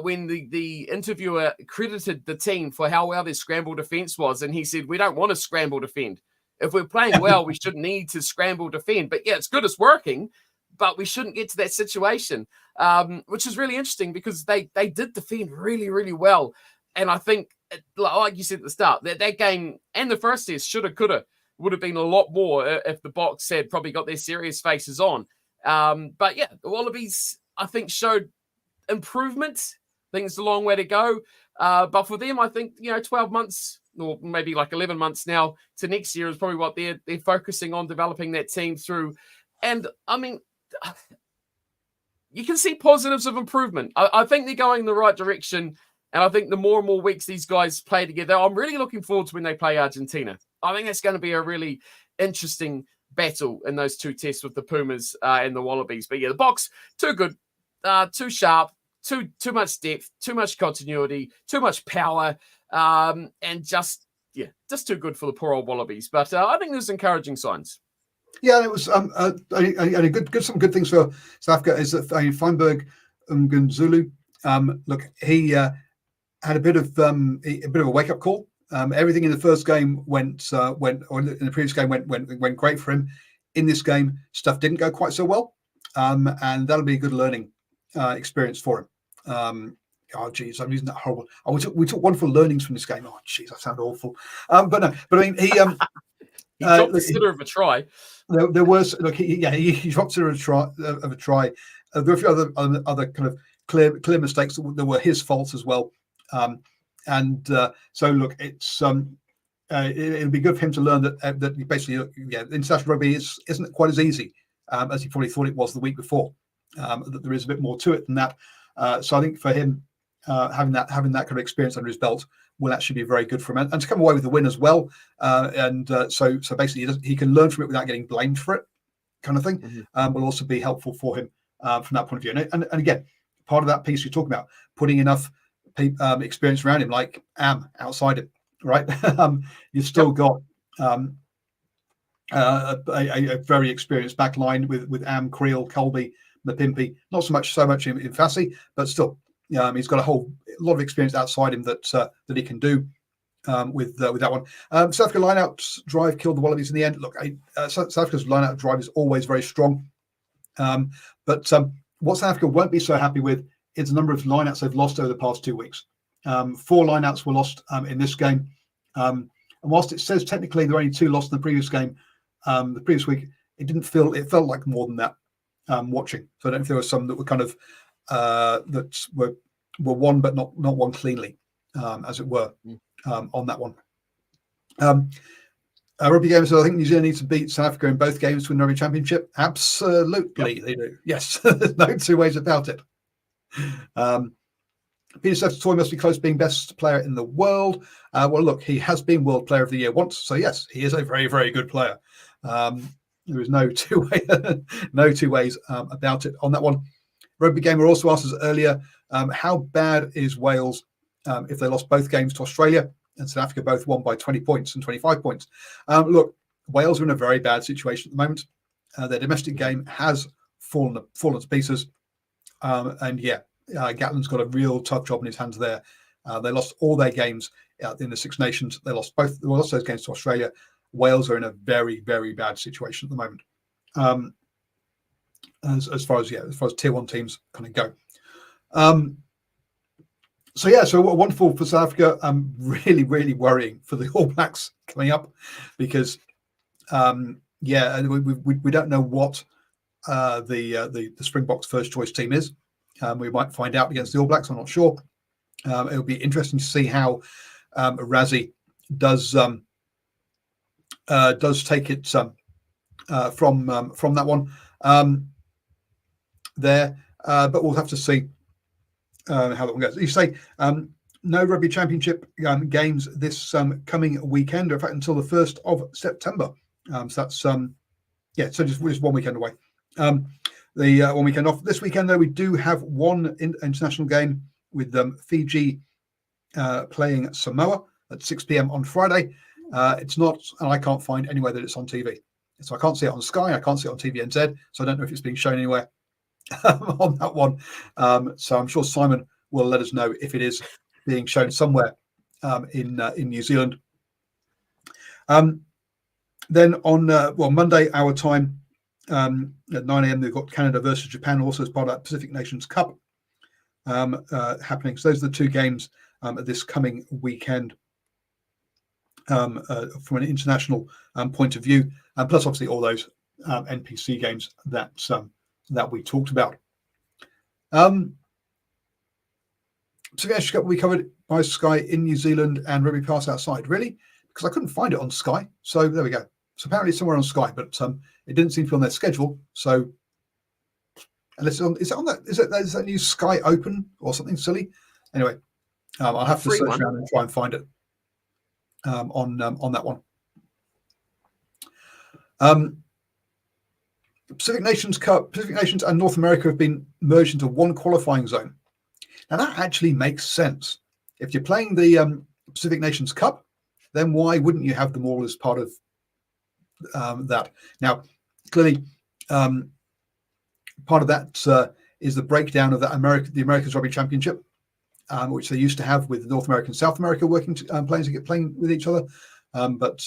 When the interviewer credited the team for how well their scramble defense was. And he said, we don't want to scramble defend. If we're playing well, we shouldn't need to scramble defend. But yeah, it's good, it's working, but we shouldn't get to that situation, which is really interesting because they did defend really, really well. And I think, like you said at the start, that game and the first test coulda, would have been a lot more if the Boks had probably got their serious faces on. But yeah, the Wallabies, I think, showed improvement. I think it's a long way to go. But for them, I think, 12 months or maybe like 11 months now to next year is probably what they're focusing on, developing that team through. And I mean, you can see positives of improvement. I think they're going in the right direction. And I think the more and more weeks these guys play together, I'm really looking forward to when they play Argentina. I think that's going to be a really interesting battle in those two tests with the Pumas and the Wallabies. But yeah, the Boks, too good, too sharp, too much depth, too much continuity, too much power, and just too good for the poor old Wallabies. But I think there's encouraging signs. Yeah, it was some good things for South Africa is that Feinberg Mnguzulu, look, he had a bit of a wake up call. Everything in the first game went, or in the previous game went great for him. In this game, stuff didn't go quite so well, and that'll be a good learning experience for him. Oh, geez, I'm using that horrible. Oh, we took wonderful learnings from this game. Oh, geez, I sound awful. But I mean, he dropped the sitter of a try. There was he dropped sitter of a try. There were a few other kind of clear mistakes that were his faults as well. So look, it's it'll be good for him to learn that basically international rugby isn't quite as easy as he probably thought it was the week before. That there is a bit more to it than that. So I think for him, having that kind of experience under his belt will actually be very good for him, and to come away with the win as well. So basically, he can learn from it without getting blamed for it, kind of thing. Mm-hmm. Will also be helpful for him from that point of view. And again, part of that piece you're talking about, putting enough experience around him, like outside him, right? You've still got a very experienced back line with Creel, Colby, Mapimpi. Not so much in Fassi, but still, he's got a lot of experience outside him that he can do with that one. South Africa line-out drive killed the Wallabies in the end. Look, South Africa's line-out drive is always very strong, but what South Africa won't be so happy with is the number of lineouts they've lost over the past 2 weeks. 4 lineouts were lost in this game. And whilst it says technically there were only 2 lost in the previous game, the previous week, it felt like more than that watching. So I don't know if there were some that were kind of that were won but not won cleanly, as it were, on that one. Rugby games, so I think New Zealand needs to beat South Africa in both games to win the Rugby Championship. Absolutely, They do. Yes, there's no 2 ways about it. Peter Steph's toy must be close to being best player in the world. Well, look, he has been World Player of the Year once, so yes, he is a very, very good player. There is no 2 ways about it on that one. Rugby Gamer also asked us earlier, how bad is Wales if they lost both games to Australia and South Africa both won by 20 points and 25 points? Look, Wales are in a very bad situation at the moment. Their domestic game has fallen to pieces. And yeah, Gatland's got a real tough job in his hands there. They lost all their games in the Six Nations. They lost those games to Australia. Wales are in a very, very bad situation at the moment. As far as tier 1 teams kind of go. So wonderful for South Africa. Really, really worrying for the All Blacks coming up, because we don't know what the Springboks first choice team is. We might find out against the All Blacks. I'm not sure. It'll be interesting to see how Rassie does take it from that one there. But we'll have to see how that one goes. You say no Rugby Championship games this coming weekend, or in fact until the 1st of September. So that's so just 1 weekend away. The 1 weekend off. This weekend, though, we do have one international game with Fiji playing Samoa at 6 p.m. on Friday. It's not, and I can't find anywhere that it's on TV. So I can't see it on Sky. I can't see it on TVNZ. So I don't know if it's being shown anywhere on that one. So I'm sure Simon will let us know if it is being shown somewhere in New Zealand. Then on Monday, our time, at 9 a.m, they've got Canada versus Japan, also as part of that Pacific Nations Cup happening. So those are the 2 games this coming weekend from an international point of view, plus obviously all those NPC games that we talked about. Pacific Nations Cup we covered by Sky in New Zealand and Rugby Pass outside. Really? Because I couldn't find it on Sky. So there we go. So apparently it's somewhere on Sky, but it didn't seem to be on their schedule. So unless is that new Sky Open or something silly? Anyway, I'll have to search around and try and find it on that one. Pacific Nations Cup, Pacific Nations and North America have been merged into one qualifying zone. Now that actually makes sense. If you're playing the Pacific Nations Cup, then why wouldn't you have them all as part of that? Now, clearly, part of that is the breakdown of that the Americas Rugby Championship, which they used to have with North America and South America playing with each other. But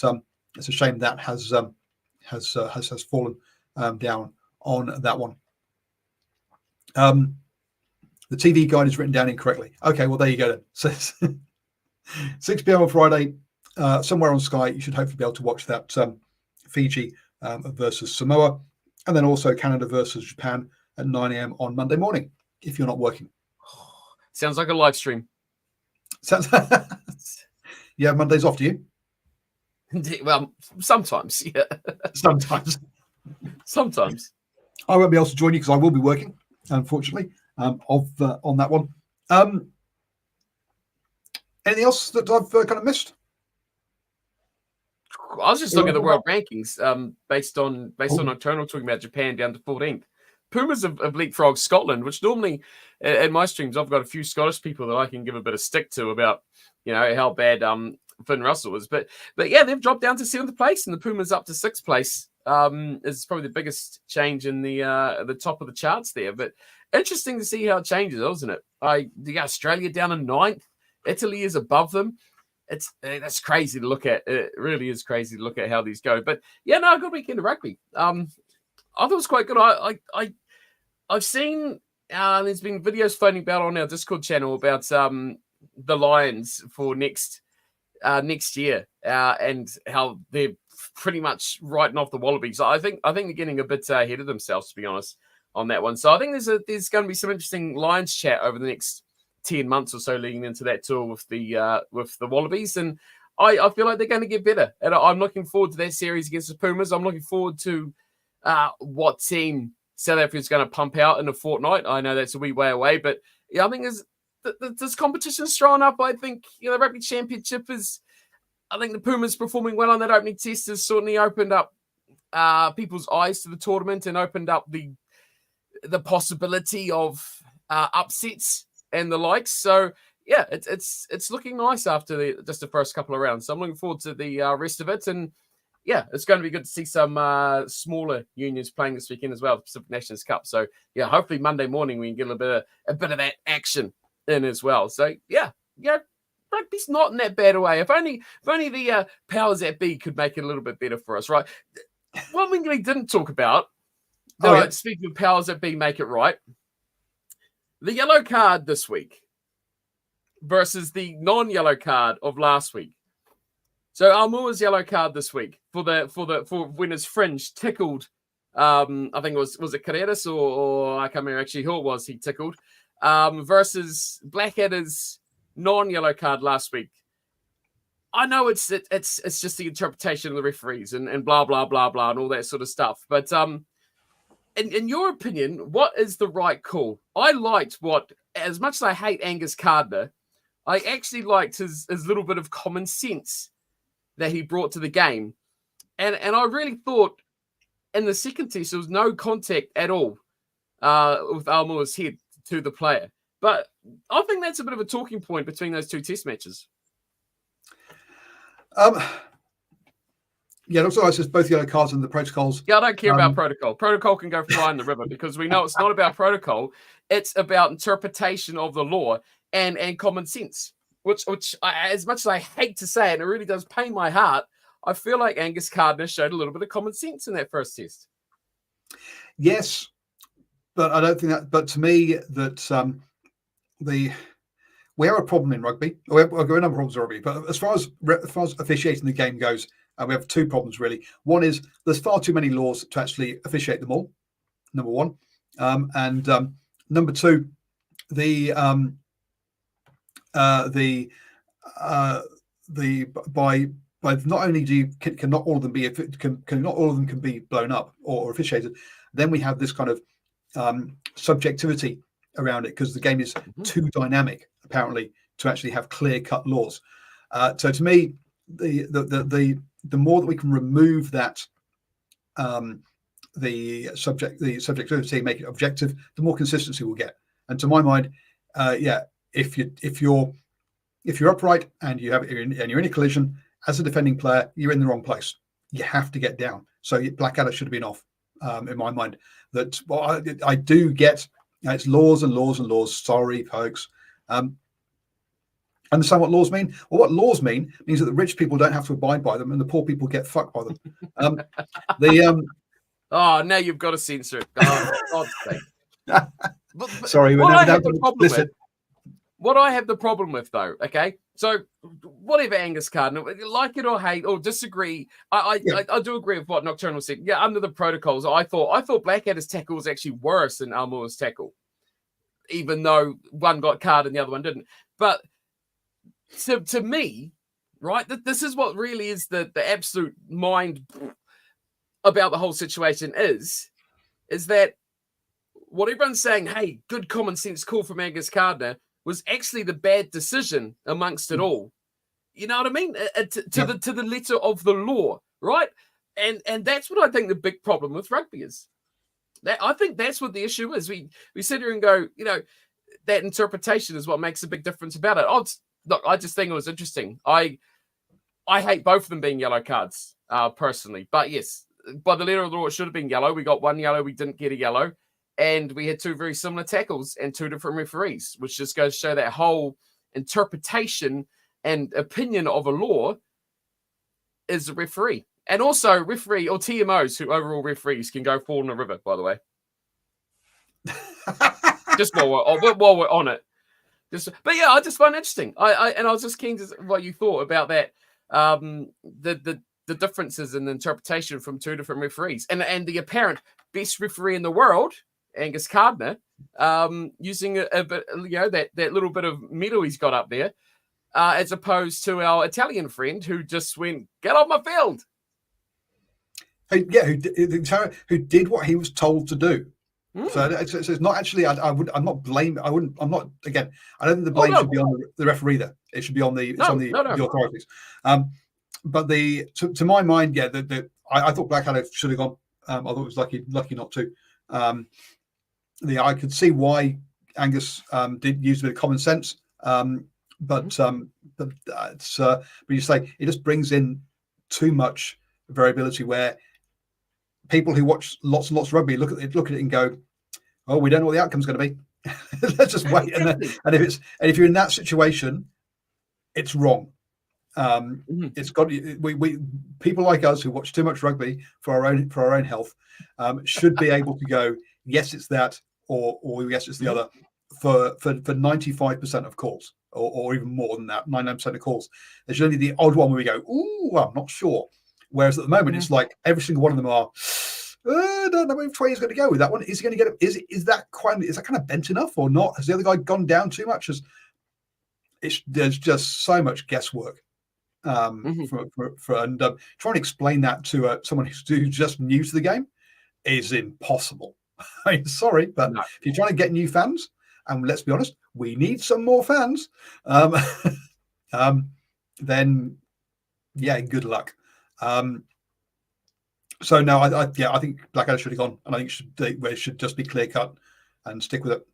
it's a shame that has fallen down on that one. The TV guide is written down incorrectly. Okay, well there you go then. So 6 p.m. on Friday, somewhere on Sky, you should hopefully be able to watch that Fiji versus Samoa, and then also Canada versus Japan at 9 a.m. on Monday morning, if you're not working. Sounds like a live stream. Sounds. You have Mondays off, do you? Well, sometimes, yeah. Sometimes. I won't be able to join you because I will be working, unfortunately, on that one. Anything else that I've kind of missed? I was just looking at the world rankings based on Nocturnal talking about Japan down to 14th. Pumas have leapfrogged Scotland, which normally in my streams I've got a few Scottish people that I can give a bit of stick to about how bad Finn Russell was, but yeah, they've dropped down to 7th place, and the Pumas up to 6th place. Is probably the biggest change in the top of the charts there. But interesting to see how it changes, isn't it? Australia down in 9th, Italy is above them. That's crazy to look at. It really is crazy to look at how these go. But yeah, no, a good weekend of rugby. I thought it was quite good. I've seen there's been videos floating about on our Discord channel about the Lions for next next year, and how they're pretty much writing off the Wallabies. I think they're getting a bit ahead of themselves, to be honest, on that one. So I think there's going to be some interesting Lions chat over the next 10 months or so leading into that tour with the Wallabies, and I feel like they're going to get better. And I'm looking forward to that series against the Pumas. I'm looking forward to what team South Africa's going to pump out in a fortnight. I know that's a wee way away, but yeah, I think this competition's strong up. I think the Rugby Championship is. I think the Pumas performing well on that opening test has certainly opened up people's eyes to the tournament and opened up the possibility of upsets and the likes. So yeah, it's looking nice after just the first couple of rounds. So I'm looking forward to the rest of it, and yeah, it's going to be good to see some smaller unions playing this weekend as well, Pacific Nations Cup. So yeah, hopefully Monday morning we can get a bit of that action in as well. So yeah. Rugby's not in that bad a way. If only the powers that be could make it a little bit better for us, right? One thing we didn't talk about, speaking of powers that be, make it right. The yellow card this week versus the non-yellow card of last week. So Almua's yellow card this week for when his fringe tickled. I think it was it Carreras or I can't remember actually who it was he tickled. Versus Blackadder's non-yellow card last week. I know it's just the interpretation of the referees and blah blah blah blah and all that sort of stuff. But in your opinion, what is the right call? I liked as much as I hate Angus Gardner, I actually liked his little bit of common sense that he brought to the game, and I really thought in the second test there was no contact at all with Almua's head to the player. But I think that's a bit of a talking point between those two test matches. Yeah, looks like it's just both yellow cards and the protocols. Yeah, I don't care about protocol. Protocol can go fly in the river because we know it's not about protocol. It's about interpretation of the law and common sense, which as much as I hate to say it, and it really does pain my heart, I feel like Angus Gardner showed a little bit of common sense in that first test. Yes, but I don't think that. But to me, that we have a problem in rugby. We have a number of problems in rugby, but as far as officiating the game goes, we have two problems really. One is there's far too many laws to actually officiate them all. Number one, and number two, by not only can not all of them be blown up or officiated, then we have this kind of subjectivity around it because the game is too dynamic apparently to actually have clear-cut laws. So to me, the more that we can remove that the subjectivity, make it objective, the more consistency we'll get. And to my mind, if you're upright and you're in a collision as a defending player, you're in the wrong place. You have to get down. So Blackadder should have been off. In my mind, that I do get. It's laws and laws and laws. Sorry, folks. Understand what laws mean? Well, what laws means that the rich people don't have to abide by them and the poor people get fucked by them. Oh, now you've got to censor it. Oh, God's sake. Sorry, what I have the problem with, though, okay? So, whatever Angus Gardner, like it or hate or disagree, I do agree with what Nocturnal said. Yeah, under the protocols, I thought Blackadder's tackle was actually worse than Almua's tackle, even though one got carded and the other one didn't. But to me, right, this is what really is the absolute mind about the whole situation is that what everyone's saying, hey, good common sense call from Angus Gardner, was actually the bad decision amongst it all. You know what I mean? To the letter of the law, right? And that's what I think the big problem with rugby is. I think that's what the issue is. We sit here and go, that interpretation is what makes a big difference about it. Look, I just think it was interesting. I hate both of them being yellow cards, personally. But yes, by the letter of the law, it should have been yellow. We got one yellow. We didn't get a yellow. And we had two very similar tackles and two different referees, which just goes to show that whole interpretation and opinion of a law is a referee. And also referee or TMOs, who overall referees, can go fall in a river, by the way. Just while we're on it. But yeah, I just find it interesting. I was just keen to what you thought about that. The differences in the interpretation from two different referees, and the apparent best referee in the world, Angus Gardner, using a bit, that little bit of metal he's got up there, as opposed to our Italian friend who just went, "Get off my field." Who did what he was told to do. So it's not actually. I'm not blaming. I'm not. Again, I don't think the blame should be on the referee. There, it should be on the the authorities. But to my mind, yeah, I thought Blackadder should have gone. I thought it was lucky not to. I could see why Angus did use a bit of common sense. But you say it just brings in too much variability where people who watch lots and lots of rugby look at it and go, "Oh, we don't know what the outcome's going to be. Let's just wait." And if you're in that situation, it's wrong. It's got we people like us who watch too much rugby for our own health should be able to go, yes, it's that, or yes, it's the other for 95% of calls, or even more than that, 99% of calls. There's only the odd one where we go, "Ooh, well, I'm not sure." Whereas at the moment, it's like every single one of them are. I don't know which way he's going to go with that one. Is he going to get it? Is that kind of bent enough or not? Has the other guy gone down too much? There's just so much guesswork. And trying to explain that to someone who's just new to the game is impossible. I mean, sorry, but if you're trying to get new fans, and let's be honest, we need some more fans, then yeah, good luck. So no, I think Blackadder should have gone, and I think it should just be clear cut and stick with it.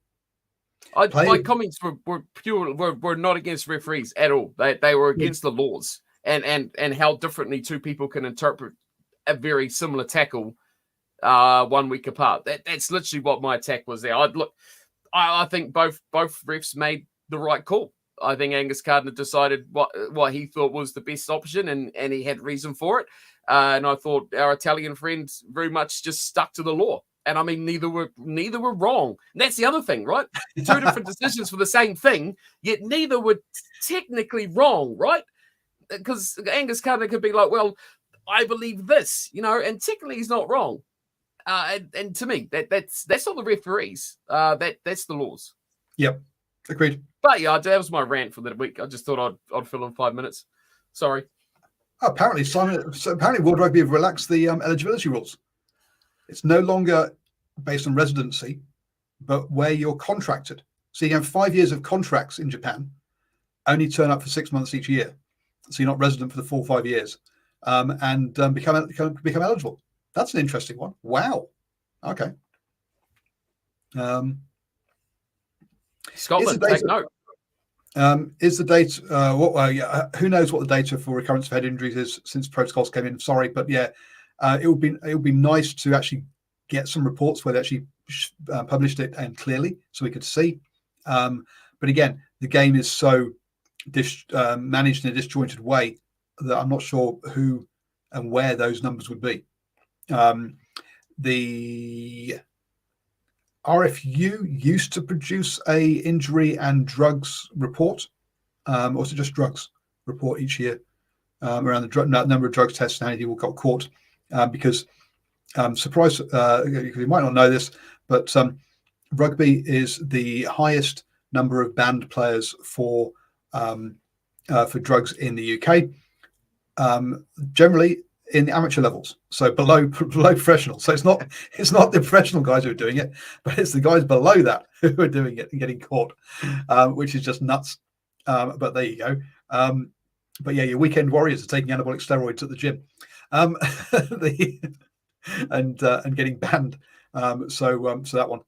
My comments were not against referees at all. They were against the laws and how differently two people can interpret a very similar tackle 1 week apart. That's literally what my attack was there. I think both refs made the right call. I think Angus Gardner decided what he thought was the best option, and he had reason for it. And I thought our Italian friends very much just stuck to the law. And I mean, neither were wrong. And that's the other thing, right? Two different decisions for the same thing, yet neither were technically wrong, right? Because Angus Gardner could be like, "Well, I believe this," and technically he's not wrong. And to me, that's not the referees. That's the laws. Yep, agreed. But yeah, that was my rant for the week. I just thought I'd fill in 5 minutes. Sorry. Apparently, apparently World Rugby have relaxed the eligibility rules. It's no longer based on residency, but where you're contracted. So you have 5 years of contracts in Japan, only turn up for 6 months each year. So you're not resident for the full 5 years, and become eligible. That's an interesting one. Wow. Okay. Scotland, take note. Is the data? Who knows what the data for recurrence of head injuries is since protocols came in? Sorry, but yeah, it would be nice to actually get some reports where they actually published it and clearly, so we could see. But again, the game is so managed in a disjointed way that I'm not sure who and where those numbers would be. The RFU used to produce a injury and drugs report, or was it just drugs report each year around the number of drugs tests and how many people got caught? Because surprise, you might not know this, but rugby is the highest number of banned players for drugs in the UK. Generally in the amateur levels, so below professional. So it's not the professional guys who are doing it, but it's the guys below that who are doing it and getting caught, which is just nuts. But there you go. But yeah, your weekend warriors are taking anabolic steroids at the gym, and getting banned. So that one.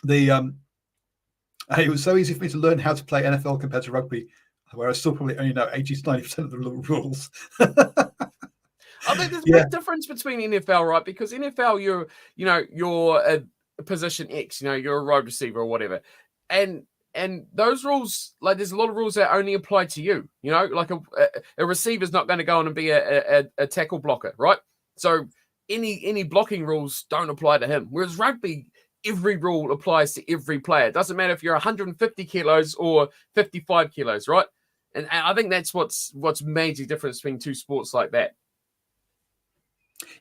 It was so easy for me to learn how to play NFL compared to rugby, where I still probably only know 80 to 90% of the rules. I think there's a big difference between NFL, right? Because NFL, you're a position X, you're a wide receiver or whatever, and those rules, like there's a lot of rules that only apply to you. Like a receiver's not going to go on and be a tackle blocker, right? So any blocking rules don't apply to him. Whereas rugby, every rule applies to every player. It doesn't matter if you're 150 kilos or 55 kilos, right? And I think that's what's major difference between two sports like that.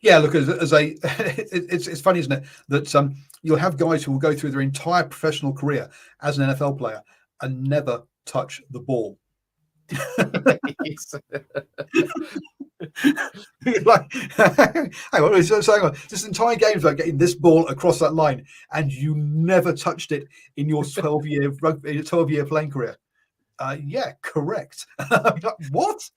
Yeah, look, it's funny, isn't it, that you'll have guys who will go through their entire professional career as an NFL player and never touch the ball. Yes. Like, hang on, this entire game is about getting this ball across that line, and you never touched it in your 12-year playing career. Yeah, correct. Like, what?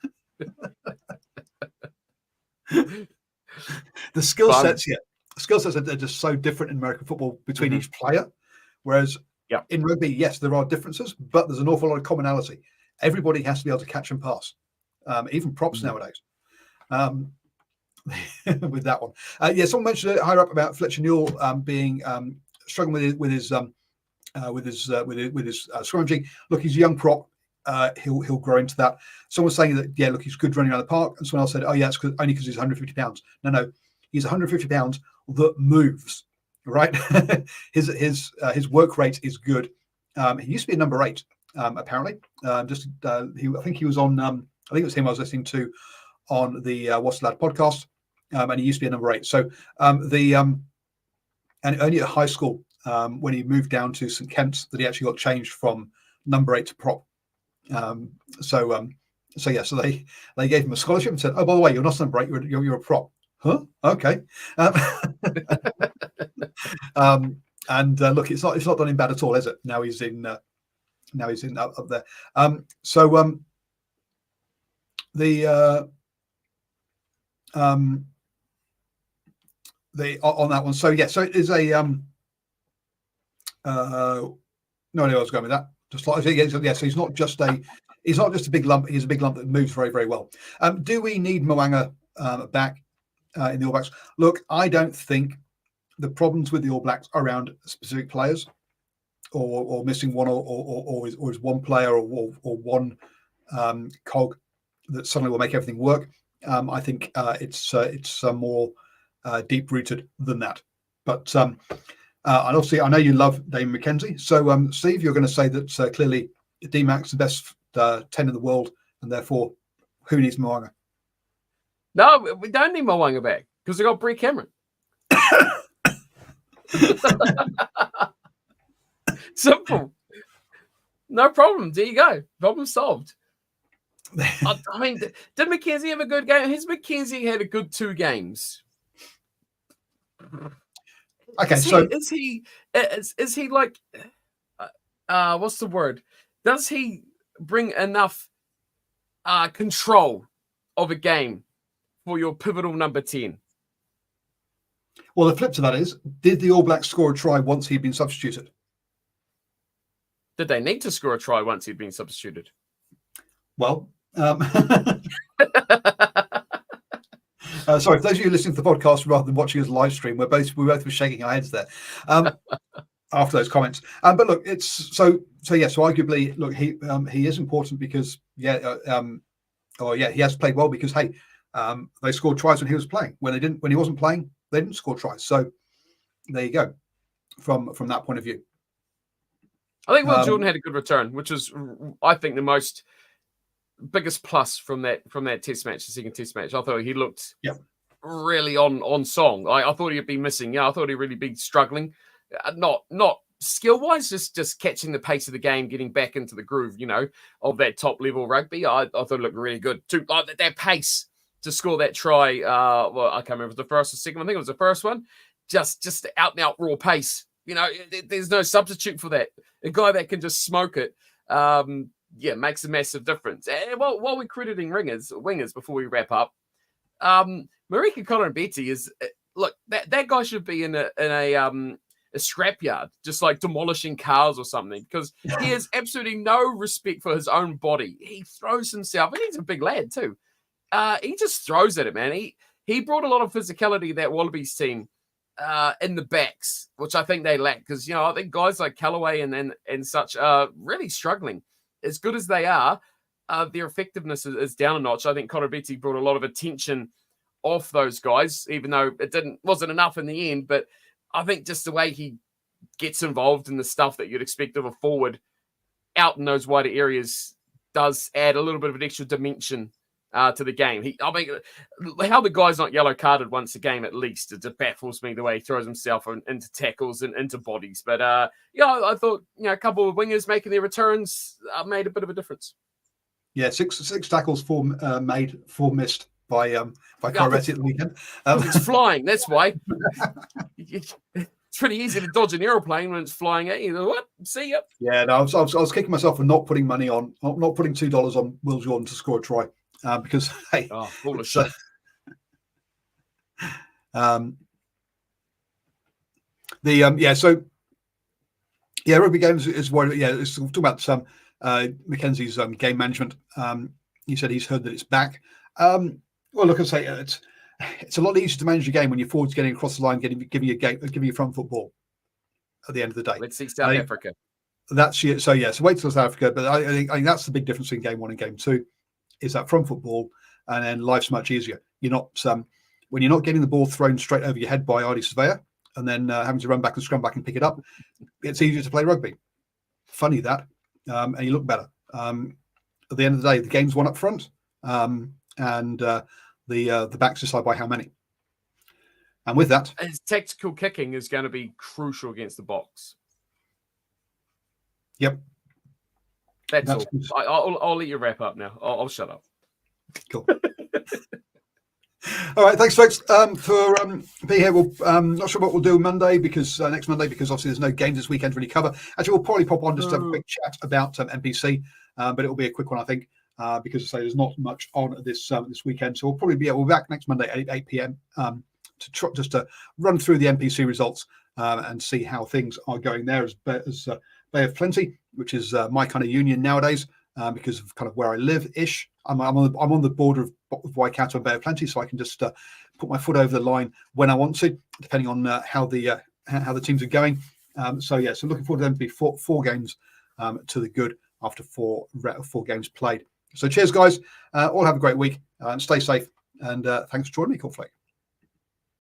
The skill sets are just so different in American football between each player. Whereas in rugby, yes, there are differences, but there's an awful lot of commonality. Everybody has to be able to catch and pass, even props nowadays. With that one, someone mentioned it higher up about Fletcher Newell being struggling with his scrummaging. Look, he's a young prop. He'll grow into that. Someone was saying that, look, he's good running around the park, and someone else said, oh yeah, it's only because he's 150 pounds. No, he's 150 pounds that moves, right? his work rate is good. He used to be a number 8, apparently. I think he was on. I think it was him I was listening to on the What's the Lad podcast, and he used to be a number 8. So and only at high school, when he moved down to St Kent's, that he actually got changed from number 8 to prop. So they gave him a scholarship and said, oh, by the way, you're not a number 8, you're a prop. Huh? Okay. And look, it's not done him bad at all, is it? Now he's in up there. On that one. So it is a no idea where I was going with that. Just like so he's not just a big lump. He's a big lump that moves very, very well. Do we need Mo'unga back in the All Blacks? Look, I don't think the problems with the All Blacks are around specific players or missing one or is one player or one cog that suddenly will make everything work. I think it's more deep rooted than that. But and obviously, I know you love Dame McKenzie. So, Steve, you're going to say that clearly D-Mac's the best 10 in the world, and therefore, who needs Mo'unga? No, we don't need Mo'unga back because we got Brett Cameron. Simple. No problem. There you go. Problem solved. I mean, did McKenzie have a good game? Has McKenzie had a good 2 games? Okay, is he like what's the word? Does he bring enough control of a game for your pivotal number 10? Well, the flip to that is, did the All Blacks score a try once he'd been substituted? Did they need to score a try once he'd been substituted? Well, sorry, for those of you listening to the podcast rather than watching us live stream, we both were shaking our heads there after those comments. But look, it's so arguably, look, he is important because he has played well because they scored tries when he was playing. When he wasn't playing, they didn't score tries. So there you go. From that point of view, I think Will Jordan had a good return, which is, I think, the biggest plus from that test match, the second test match. I thought he looked really on song. I thought he'd be missing. I thought he'd really be struggling. Not skill wise, just catching the pace of the game, getting back into the groove, of that top level rugby. I thought it looked really good. That pace to score that try. I can't remember if it was the first or second. I think it was the first one. Just out and out raw pace. There's no substitute for that. A guy that can just smoke it. Makes a massive difference. And while we're crediting wingers before we wrap up, Marika Conan-Betty is look that guy should be in a scrapyard, just like demolishing cars or something, because he has absolutely no respect for his own body. He throws himself, and he's a big lad too. He just throws at it, man. He brought a lot of physicality to that Wallabies team in the backs, which I think they lack, because I think guys like Callaway and such are really struggling. As good as they are, their effectiveness is down a notch. I think Conan-Betty brought a lot of attention off those guys, even though it wasn't enough in the end. But I think just the way he gets involved in the stuff that you'd expect of a forward out in those wider areas, does add a little bit of an extra dimension to the game. I mean, how the guy's not yellow carded once a game at least, it just baffles me the way he throws himself into tackles and into bodies. But I thought a couple of wingers making their returns made a bit of a difference. Yeah, six tackles, four made, four missed by Coretti at the weekend. It's flying. That's why. It's pretty easy to dodge an aeroplane when it's flying at you. What? See ya. Yeah, no, I was kicking myself for not putting money on, not putting $2 on Will Jordan to score a try because hey, full of shit. Rugby games is what. Yeah, it's talking about Mackenzie's game management. He said he's heard that it's back. Well, look, I say it's a lot easier to manage your game when your forwards getting across the line, giving you front football at the end of the day. Let's see South Africa. That's it. So wait till South Africa. But I think that's the big difference in game one and game two, is that front football, and then life's much easier. You're not when you're not getting the ball thrown straight over your head by Ardy Surveyor, and then having to run back and scrum back and pick it up. It's easier to play rugby. Funny that, and you look better. At the end of the day, the game's won up front, and the backs decide by how many. And with that, his tactical kicking is going to be crucial against the box. Yep. That's all. I'll let you wrap up now. I'll shut up. Cool. All right, thanks, folks, for being here. We'll not sure what we'll do Monday because next Monday, because obviously there's no games this weekend to really cover. Actually, we'll probably pop on just to have a quick chat about NPC, but it'll be a quick one, I think, because I say there's not much on this weekend. So we'll probably we'll be back next Monday at 8 p.m. To run through the NPC results and see how things are going there as Bay of Plenty, which is my kind of union nowadays. Because of kind of where I live-ish. I'm on the border of Waikato and Bay of Plenty, so I can just put my foot over the line when I want to, depending on how the teams are going. So looking forward to them to be four games to the good after four games played. So cheers, guys. All have a great week and stay safe. And thanks for joining me, Cornflake.